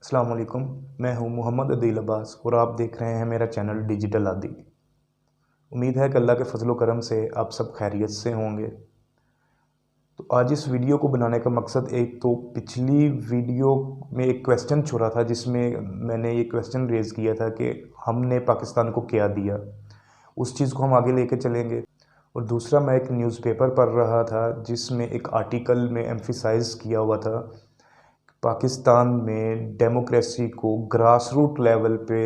अस्सलाम वालेकुम। मैं हूं मोहम्मद अदील अब्बास और आप देख रहे हैं मेरा चैनल डिजिटल आदि। उम्मीद है कि अल्लाह के फजल करम से आप सब खैरियत से होंगे। तो आज इस वीडियो को बनाने का मकसद, एक तो पिछली वीडियो में एक क्वेश्चन छोड़ा था जिसमें मैंने ये क्वेश्चन रेज़ किया था कि हमने पाकिस्तान को क्या दिया, उस चीज़ को हम आगे लेके चलेंगे। और दूसरा, मैं एक न्यूज़पेपर पढ़ रहा था जिसमें एक आर्टिकल में एम्फिसाइज़ किया हुआ था पाकिस्तान में डेमोक्रेसी को ग्रास रूट लेवल पे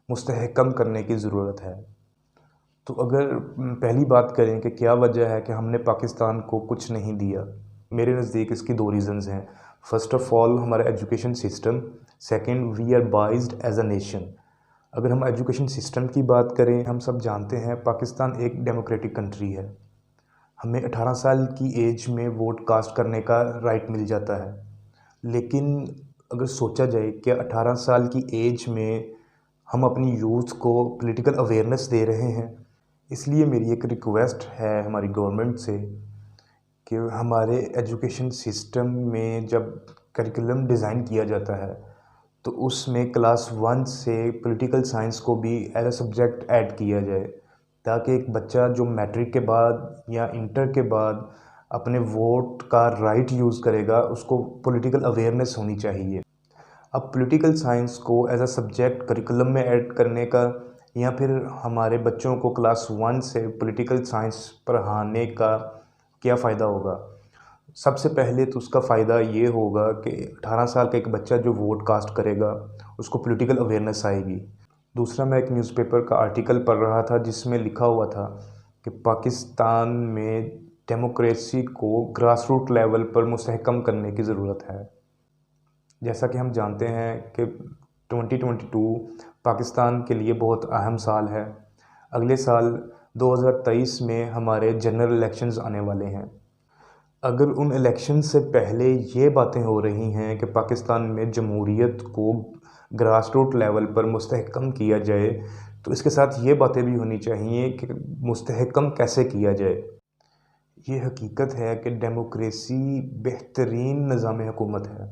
मुस्तहकम करने की ज़रूरत है। तो अगर पहली बात करें कि क्या वजह है कि हमने पाकिस्तान को कुछ नहीं दिया, मेरे नज़दीक इसकी दो रीज़न्स हैं। फ़र्स्ट ऑफ़ ऑल, हमारा education system. Second, we are biased as a nation. अगर हम एजुकेशन सिस्टम की बात करें, हम सब जानते हैं पाकिस्तान एक डेमोक्रेटिक कंट्री है। हमें 18 साल की एज में वोट कास्ट करने का राइट मिल जाता है। लेकिन अगर सोचा जाए कि 18 साल की एज में हम अपनी यूथ को पॉलिटिकल अवेयरनेस दे रहे हैं, इसलिए मेरी एक रिक्वेस्ट है हमारी गवर्नमेंट से कि हमारे एजुकेशन सिस्टम में जब करिकुलम डिज़ाइन किया जाता है तो उसमें क्लास 1 से पॉलिटिकल साइंस को भी एज अ सब्जेक्ट ऐड किया जाए, ताकि एक बच्चा जो मैट्रिक के बाद या इंटर के बाद अपने वोट का राइट यूज़ करेगा, उसको पॉलिटिकल अवेयरनेस होनी चाहिए। अब पॉलिटिकल साइंस को एज अ सब्जेक्ट करिकुलम में ऐड करने का या फिर हमारे बच्चों को क्लास 1 से पॉलिटिकल साइंस पढ़ाने का क्या फ़ायदा होगा? सबसे पहले तो उसका फ़ायदा ये होगा कि 18 साल का एक बच्चा जो वोट कास्ट करेगा, उसको पॉलिटिकल अवेयरनेस आएगी। दूसरा, मैं एक न्यूज़पेपर का आर्टिकल पढ़ रहा था जिसमें लिखा हुआ था कि पाकिस्तान में डेमोक्रेसी को ग्रास रूट लेवल पर मुस्तहकम करने की ज़रूरत है। जैसा कि हम जानते हैं कि 2022 पाकिस्तान के लिए बहुत अहम साल है। अगले साल 2023 में हमारे जनरल इलेक्शंस आने वाले हैं। अगर उन इलेक्शन से पहले ये बातें हो रही हैं कि पाकिस्तान में जमहूरियत को ग्रास रूट लेवल पर मुस्तहकम किया जाए, तो इसके साथ ये बातें भी होनी चाहिए कि मुस्तहकम कैसे किया जाए। ये हकीकत है कि डेमोक्रेसी बेहतरीन निज़ाम हुकूमत है,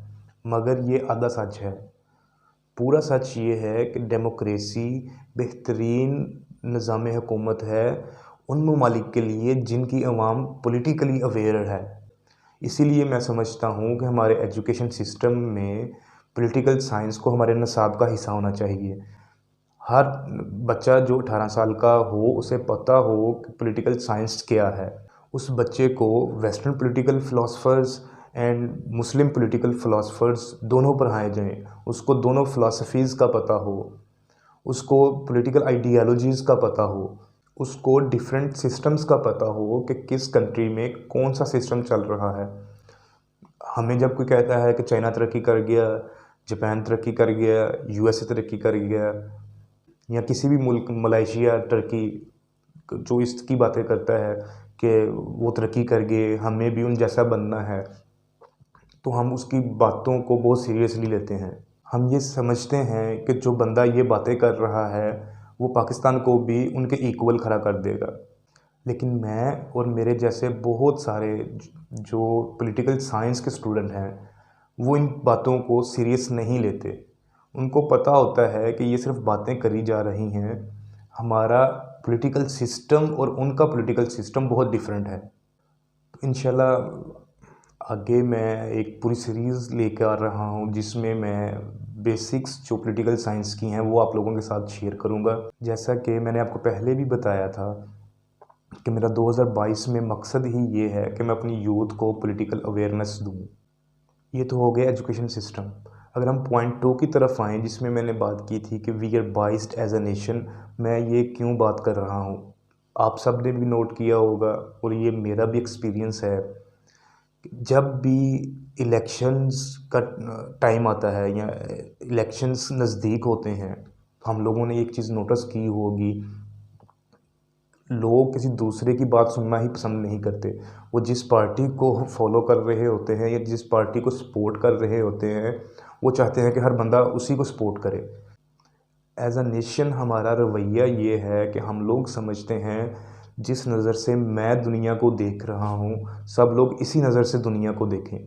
मगर ये आधा सच है। पूरा सच ये है कि डेमोक्रेसी बेहतरीन निज़ाम हुकूमत है उन ममालिक के लिए जिनकी अवाम पॉलिटिकली अवेयर है। इसीलिए मैं समझता हूँ कि हमारे एजुकेशन सिस्टम में पॉलिटिकल साइंस को हमारे निसाब का हिस्सा होना चाहिए। हर बच्चा जो 18 साल का हो, उसे पता हो कि पॉलिटिकल साइंस क्या है। उस बच्चे को western political philosophers and Muslim political philosophers दोनों पढ़ाए जाएँ। उसको दोनों फ़िलासफ़ीज़ का पता हो, उसको पॉलिटिकल आइडियालॉजीज़ का पता हो, उसको डिफरेंट सिस्टम्स का पता हो कि किस कंट्री में कौन-सा सिस्टम चल रहा है। हमें जब कोई कहता है कि चाइना तरक्की कर गया, जापान तरक्की कर गया, यूएसए तरक्की कर गया, या किसी भी मुल्क मलेशिया, टर्की जो इसकी बातें करता है कि वो तरक्की कर गए, हमें भी उन जैसा बनना है, तो हम उसकी बातों को बहुत सीरियसली लेते हैं। हम ये समझते हैं कि जो बंदा ये बातें कर रहा है, वो पाकिस्तान को भी उनके इक्वल खड़ा कर देगा। लेकिन मैं और मेरे जैसे बहुत सारे जो पॉलिटिकल साइंस के स्टूडेंट हैं, वो इन बातों को सीरियस नहीं लेते। उनको पता होता है कि ये सिर्फ बातें करी जा रही हैं। हमारा पॉलिटिकल सिस्टम और उनका पॉलिटिकल सिस्टम बहुत डिफरेंट है। तो इंशाल्लाह आगे मैं एक पूरी सीरीज़ लेकर आ रहा हूँ जिसमें मैं बेसिक्स जो पॉलिटिकल साइंस की हैं वो आप लोगों के साथ शेयर करूँगा। जैसा कि मैंने आपको पहले भी बताया था कि मेरा 2022 में मकसद ही ये है कि मैं अपनी यूथ को पॉलिटिकल अवेयरनेस दूँ। ये तो हो गया एजुकेशन सिस्टम। अगर हम पॉइंट 2 की तरफ आएँ, जिसमें मैंने बात की थी कि we are biased as a nation, मैं ये क्यों बात कर रहा हूँ, आप सब ने भी नोट किया होगा और ये मेरा भी एक्सपीरियंस है। जब भी इलेक्शंस का टाइम आता है या इलेक्शंस नज़दीक होते हैं, हम लोगों ने एक चीज़ नोटिस की होगी, लोग किसी दूसरे की बात सुनना ही पसंद नहीं करते। वो जिस पार्टी को फॉलो कर रहे होते हैं या जिस पार्टी को सपोर्ट कर रहे होते हैं, वो चाहते हैं कि हर बंदा उसी को सपोर्ट करे। एज़ अ नेशन हमारा रवैया ये है कि हम लोग समझते हैं जिस नज़र से मैं दुनिया को देख रहा हूँ, सब लोग इसी नज़र से दुनिया को देखें।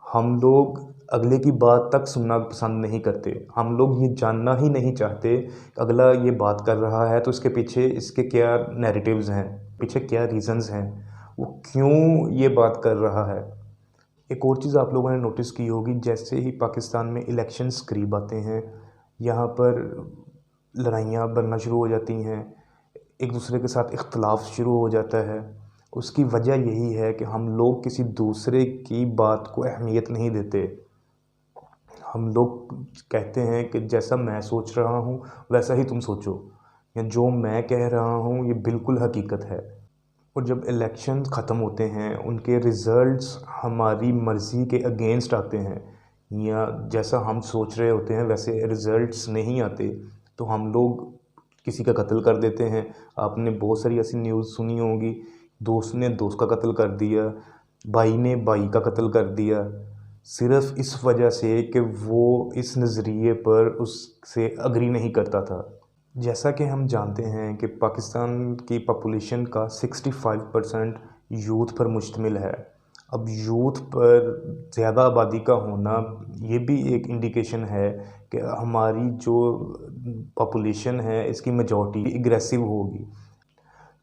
हम लोग अगले की बात तक सुनना पसंद नहीं करते। हम लोग ये जानना ही नहीं चाहते कि अगला ये बात कर रहा है तो इसके पीछे इसके क्या नैरेटिव्स हैं, पीछे क्या रीज़न्स हैं, वो क्यों ये बात कर रहा है। एक और चीज़ आप लोगों ने नोटिस की होगी, जैसे ही पाकिस्तान में इलेक्शंस करीब आते हैं, यहाँ पर लड़ाइयाँ बनना शुरू हो जाती हैं, एक दूसरे के साथ इख्तलाफ शुरू हो जाता है। उसकी वजह यही है कि हम लोग किसी दूसरे की बात को अहमियत नहीं देते। हम लोग कहते हैं कि जैसा मैं सोच रहा हूँ वैसा ही तुम सोचो, या जो मैं कह रहा हूँ ये बिल्कुल हकीकत है। और जब इलेक्शन ख़त्म होते हैं, उनके रिज़ल्ट्स हमारी मर्ज़ी के अगेंस्ट आते हैं, या जैसा हम सोच रहे होते हैं वैसे रिज़ल्ट्स नहीं आते, तो हम लोग किसी का कत्ल कर देते हैं। आपने बहुत सारी ऐसी न्यूज़ सुनी होगी, दोस्त ने दोस्त का कत्ल कर दिया, भाई ने भाई का कत्ल कर दिया, सिर्फ़ इस वजह से कि वो इस नज़रिए पर उससे एग्री नहीं करता था। जैसा कि हम जानते हैं कि पाकिस्तान की पॉपुलेशन का 65% यूथ पर मुश्तमिल है। अब यूथ पर ज़्यादा आबादी का होना ये भी एक इंडिकेशन है कि हमारी जो पॉपुलेशन है इसकी मेजॉरिटी एग्रेसिव होगी।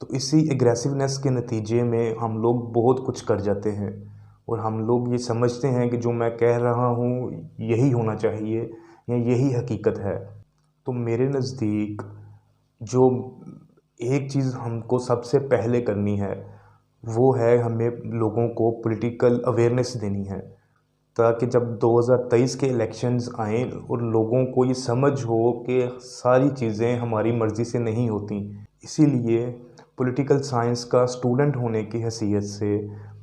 तो इसी एग्रेसिवनेस के नतीजे में हम लोग बहुत कुछ कर जाते हैं, और हम लोग ये समझते हैं कि जो मैं कह रहा हूँ यही होना चाहिए या यही हकीकत है। तो मेरे नज़दीक जो एक चीज़ हमको सबसे पहले करनी है वो है हमें लोगों को पॉलिटिकल अवेयरनेस देनी है, ताकि जब 2023 के इलेक्शंस आएँ और लोगों को ये समझ हो कि सारी चीज़ें हमारी मर्ज़ी से नहीं होती। इसीलिए पॉलिटिकल साइंस का स्टूडेंट होने की हैसियत से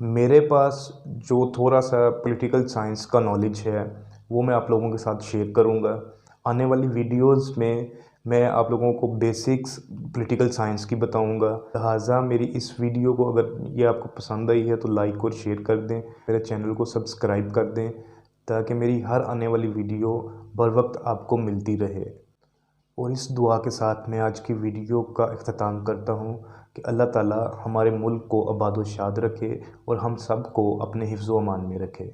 मेरे पास जो थोड़ा सा पॉलिटिकल साइंस का नॉलेज है वो मैं आप लोगों के साथ शेयर करूँगा। आने वाली वीडियोस में मैं आप लोगों को बेसिक्स पॉलिटिकल साइंस की बताऊंगा। लिहाजा मेरी इस वीडियो को अगर ये आपको पसंद आई है तो लाइक और शेयर कर दें, मेरे चैनल को सब्सक्राइब कर दें, ताकि मेरी हर आने वाली वीडियो बर वक्त आपको मिलती रहे। और इस दुआ के साथ मैं आज की वीडियो का इख्तिताम करता हूँ कि अल्लाह ताला हमारे मुल्क को आबाद व शाद रखे और हम सब को अपने हिफ्ज़ व अमान में रखे।